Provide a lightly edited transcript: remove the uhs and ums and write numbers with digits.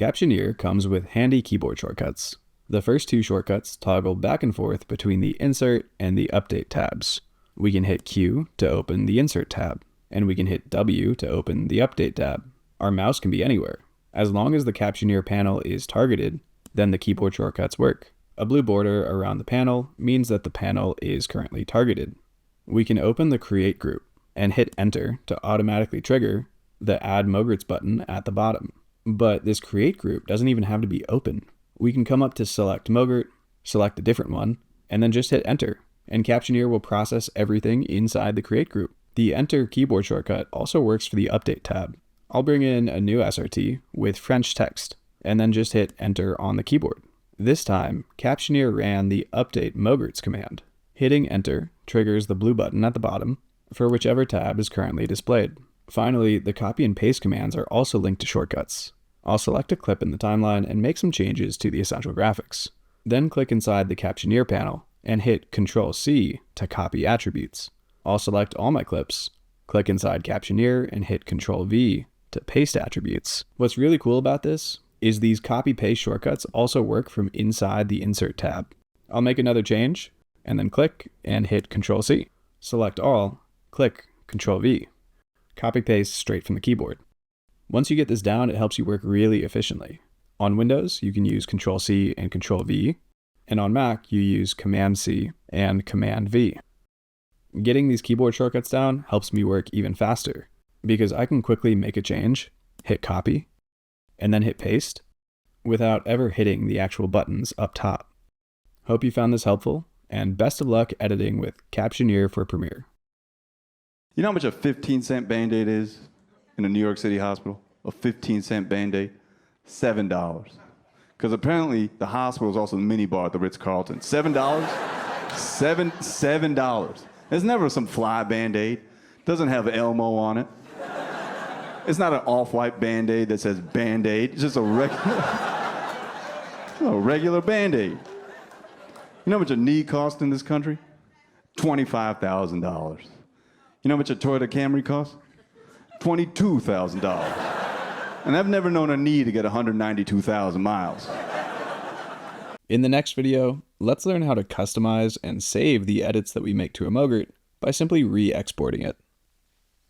Captioneer comes with handy keyboard shortcuts. The first two shortcuts toggle back and forth between the Insert and the Update tabs. We can hit Q to open the Insert tab, and we can hit W to open the Update tab. Our mouse can be anywhere. As long as the Captioneer panel is targeted, then the keyboard shortcuts work. A blue border around the panel means that the panel is currently targeted. We can open the Create group and hit Enter to automatically trigger the Add MOGRTs button at the bottom. But this Create group doesn't even have to be open. We can come up to Select MOGRT, select a different one, and then just hit Enter, and Captioneer will process everything inside the Create group. The Enter keyboard shortcut also works for the Update tab. I'll bring in a new SRT with French text, and then just hit Enter on the keyboard. This time, Captioneer ran the Update MOGRTs command. Hitting Enter triggers the blue button at the bottom for whichever tab is currently displayed. Finally, the copy and paste commands are also linked to shortcuts. I'll select a clip in the timeline and make some changes to the essential graphics. Then click inside the Captioneer panel and hit Ctrl+C to copy attributes. I'll select all my clips, click inside Captioneer and hit Ctrl+V to paste attributes. What's really cool about this is these copy-paste shortcuts also work from inside the Insert tab. I'll make another change and then click and hit Ctrl+C. Select all, click Ctrl+V. Copy-paste straight from the keyboard. Once you get this down, it helps you work really efficiently. On Windows, you can use Ctrl+C and Ctrl+V, and on Mac, you use Command-C and Command-V. Getting these keyboard shortcuts down helps me work even faster, because I can quickly make a change, hit copy, and then hit paste, without ever hitting the actual buttons up top. Hope you found this helpful, and best of luck editing with Captioneer for Premiere. You know how much a 15-cent Band-Aid is in a New York City hospital? A 15-cent Band-Aid? $7. Because apparently the hospital is also the mini bar at the Ritz-Carlton. $7? $7. There's never some fly Band-Aid. Doesn't have Elmo on it. It's not an off-white Band-Aid that says Band-Aid. It's just a regular Band-Aid. You know how much a knee costs in this country? $25,000. You know how much a Toyota Camry costs? $22,000. And I've never known a knee to get 192,000 miles. In the next video, let's learn how to customize and save the edits that we make to a MOGRT by simply re-exporting it.